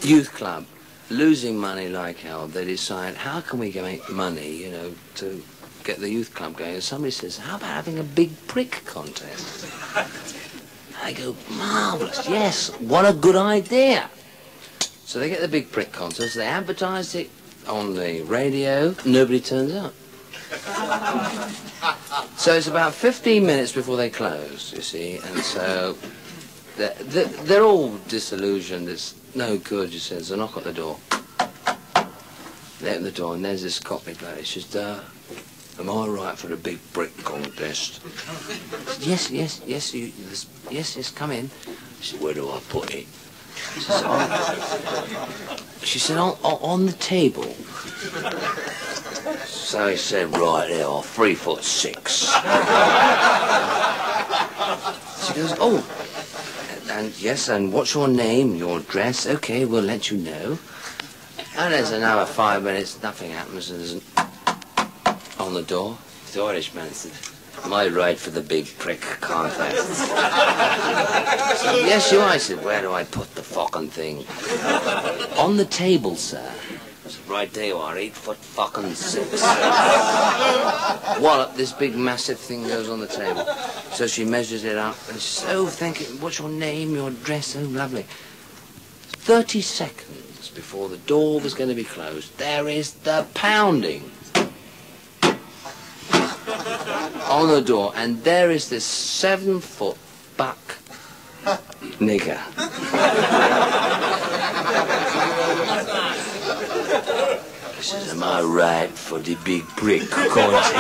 Youth club, losing money like hell. They decide, how can we make money, you know, to get the youth club going? And somebody says, how about having a big prick contest? I go, marvellous, yes, what a good idea. So they get the big prick contest, they advertise it on the radio, nobody turns up. So it's about 15 minutes before they close, you see, and so they're all disillusioned, it's no good, you see. There's a knock at the door. They open the door and there's this cockney bloke. He says, am I right for the big brick contest? Yes, yes, come in. She said, where do I put it? She said, on the table. So he said, right there, 3'6". She goes, oh, and yes, and what's your name, your address? Okay, we'll let you know. And there's another 5 minutes, nothing happens, and there's on the door. The Irishman said, am I right for the big prick contest? So, yes, you are. I said, where do I put the fucking thing? On the table, sir. I said, right there you are, 8'6". Wallop, this big massive thing goes on the table. So she measures it up and she says, oh, thank you, what's your name, your address? Oh, lovely. 30 seconds before the door was going to be closed, there is the pounding on the door, and there is this 7-foot buck nigger. He says, am I right for the big brick contest?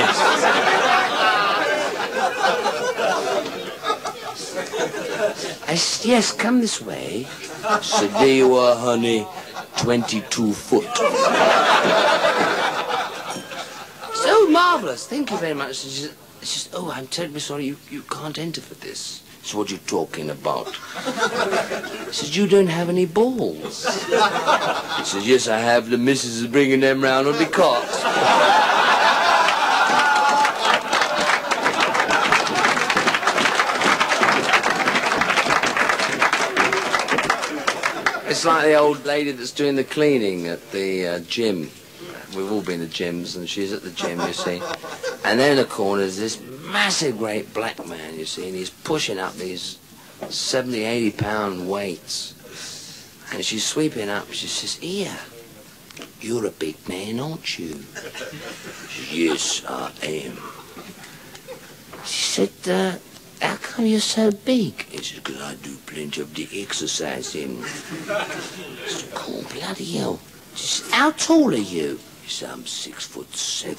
I said, yes, come this way. I said, there you are, honey, 22 foot. So marvellous, thank you very much. She says, oh, I'm terribly sorry, you can't enter for this. So what are you talking about? He says, you don't have any balls. He says, yes, I have. The missus is bringing them round on the cart. It's like the old lady that's doing the cleaning at the gym. We've all been to gyms, and she's at the gym, you see. And then in the corner is this massive great black man, you see, and he's pushing up these 70, 80-pound weights. And she's sweeping up, she says, here, you're a big man, aren't you? She says, yes, I am. She said, how come you're so big? He said, because I do plenty of the exercising. I said, cool, bloody hell. She said, how tall are you? He said, I'm 6'7".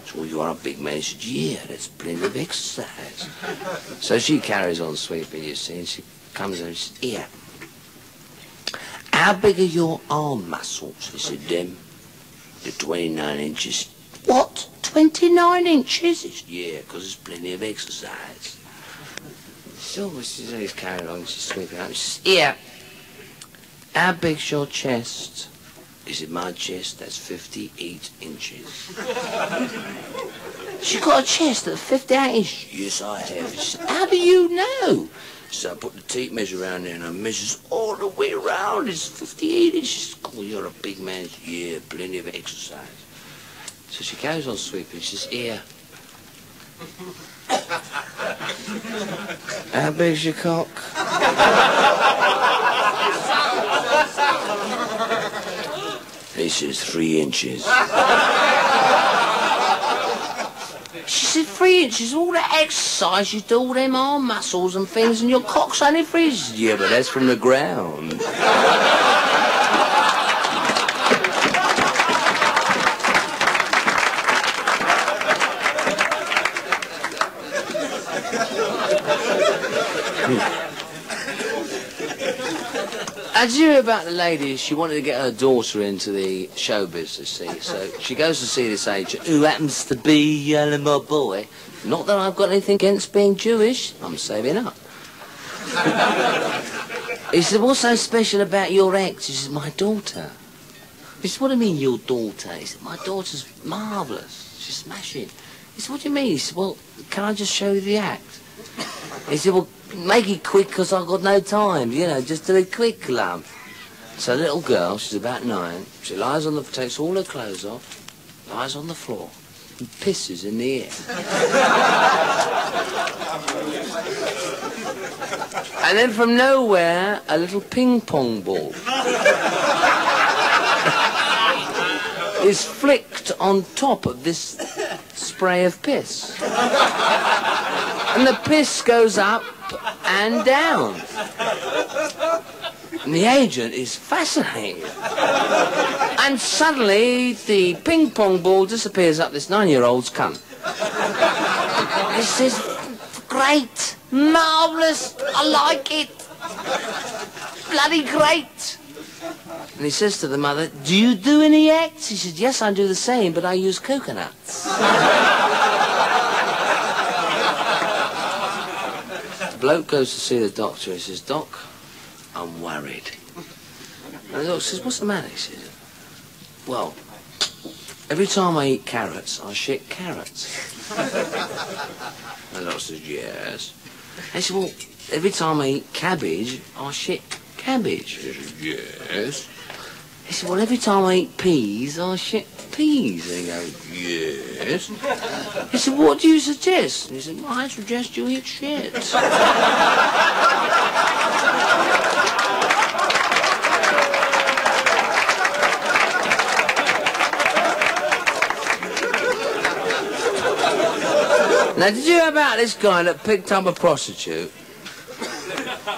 So you are a big man. He said, yeah, that's plenty of exercise. So she carries on sweeping, you see, and she comes in and she says, here, how big are your arm muscles? He said, them, they're 29 inches. What? 29 inches? He said, yeah, because there's plenty of exercise. So she's carrying on, she's sweeping up. She says, here, how big's your chest? He said, my chest, that's 58 inches. She got a chest that's 58 inches? Yes, I have. She said, how do you know? So I put the tape measure around there and I measures all the way around. It's 58 inches. Oh, you're a big man. Yeah, plenty of exercise. So she carries on sweeping. She says, here. How big's your cock? He says, 3 inches. She said, 3 inches, all that exercise, you do all them arm muscles and things, and your cock's only 3 inches. Yeah, but that's from the ground. Did you hear about the lady? She wanted to get her daughter into the show business, see? So she goes to see this agent, who happens to be my boy. Not that I've got anything against being Jewish. I'm saving up. He said, what's so special about your act? She said, my daughter. He said, what do you mean, your daughter? He said, my daughter's marvellous. She's smashing. He said, what do you mean? He said, well, can I just show you the act? He said, well, make it quick because I've got no time, you know, just do it quick, love. So the little girl, she's about 9, she lies on the, takes all her clothes off, lies on the floor, and pisses in the air. And then from nowhere, a little ping pong ball is flicked on top of this spray of piss. And the piss goes up and down. And the agent is fascinated. And suddenly the ping pong ball disappears up this 9-year-old's cunt. He says, great, marvellous, I like it. Bloody great. And he says to the mother, do you do any acts? He said, yes, I do the same, but I use coconuts. The bloke goes to see the doctor. He says, Doc, I'm worried. And the doctor says, what's the matter? He says, well, every time I eat carrots, I shit carrots. And the doctor says, yes. And he said, well, every time I eat cabbage, I shit cabbage. He says, yes. He said, well, every time I eat peas, I shit peas. And he goes, yes. He said, what do you suggest? And he said, well, I suggest you eat shit. Now, did you hear about this guy that picked up a prostitute?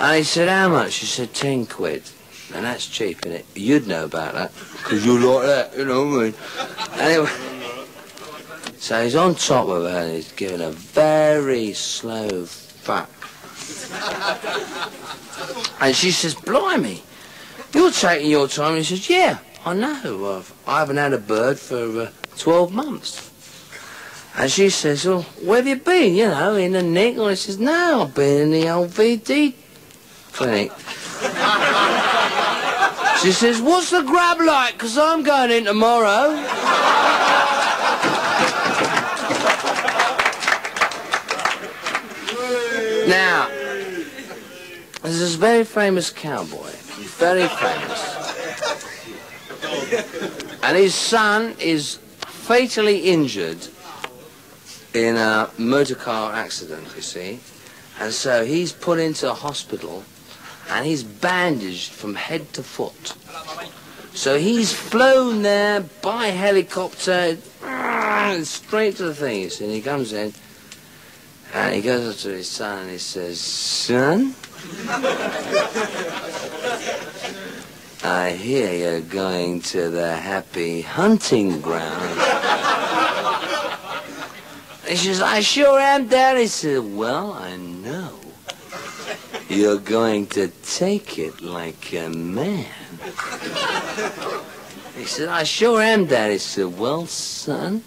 And he said, how much? She said, 10 quid. And that's cheap, innit? You'd know about that, because you like that, you know what I mean? Anyway, so he's on top of her and he's giving a very slow fuck. And she says, blimey, you're taking your time. And he says, yeah, I know. I haven't had a bird for 12 months. And she says, well, where have you been, you know, in the nick? And he says, no, I've been in the old VD clinic. She says, what's the grab like? Because I'm going in tomorrow. Now, there's this very famous cowboy, very famous. And his son is fatally injured in a motor car accident, you see. And so he's put into a hospital and he's bandaged from head to foot. So he's flown there by helicopter straight to the thing, you see. And he comes in and he goes up to his son and he says, son, I hear you're going to the happy hunting ground. He says, I sure am, Dad. He said, well, I know. You're going to take it like a man. He said, I sure am, Dad. He said, well, son,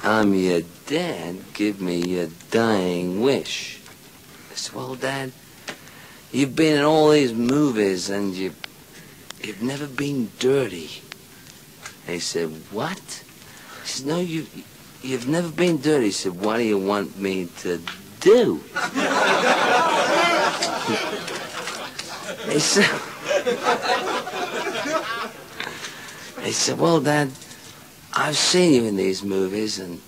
I'm your dad. Give me your dying wish. I said, well, Dad, you've been in all these movies and you've never been dirty. And he said, what? He said, no, you've never been dirty. He said, what do you want me to do? He said, well, Dad, I've seen you in these movies, and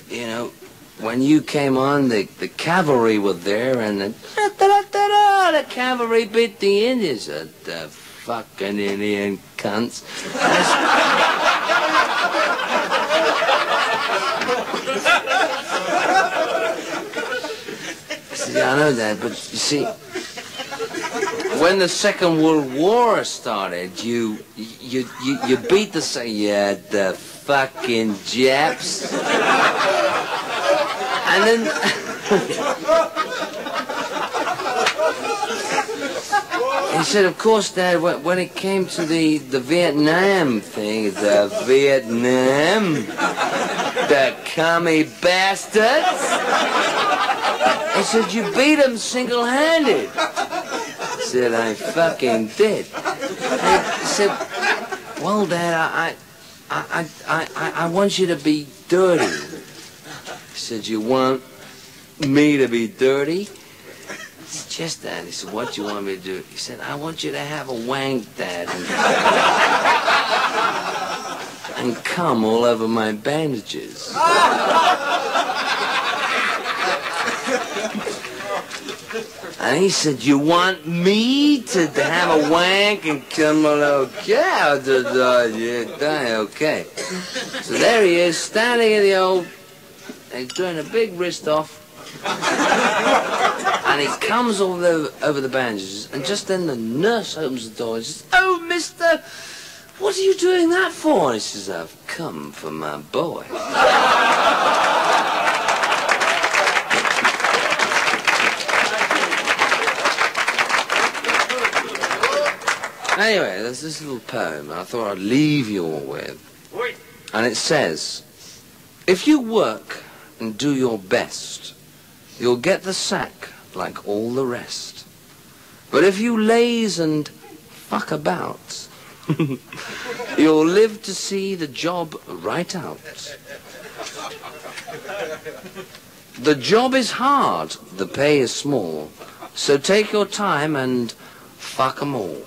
you know, when you came on, the cavalry were there, and the cavalry beat the Indians. The fucking Indian cunts. I said, yeah, I know that, but you see, when the Second World War started, you beat the the fucking Japs, and then he said, of course, Dad, when it came to the Vietnam thing, the commie bastards. He said, you beat them single-handed. I said, I fucking did. He said, well, Dad, I want you to be dirty. He said, you want me to be dirty. It's just that. He said, what do you want me to do? He said, I want you to have a wank, Dad, and cum all over my bandages. And he said, you want me to have a wank and come all over? Yeah, okay. So there he is, standing in the old, he's doing a big wrist off. And he comes all over the bandages, and just then the nurse opens the door and says, oh, mister, what are you doing that for? And he says, I've come for my boy. Anyway, there's this little poem I thought I'd leave you all with. And it says, if you work and do your best, you'll get the sack like all the rest. But if you laze and fuck about, you'll live to see the job right out. The job is hard, the pay is small, so take your time and fuck 'em all.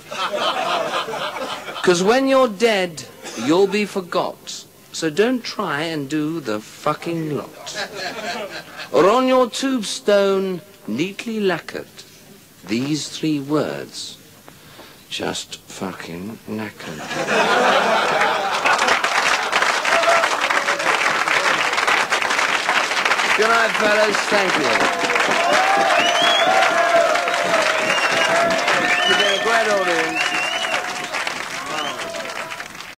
'Cause when you're dead, you'll be forgot. So don't try and do the fucking lot. Or on your tombstone, neatly lacquered, these 3 words, just fucking knackered. Good night, fellas. Thank you. You've been a great audience.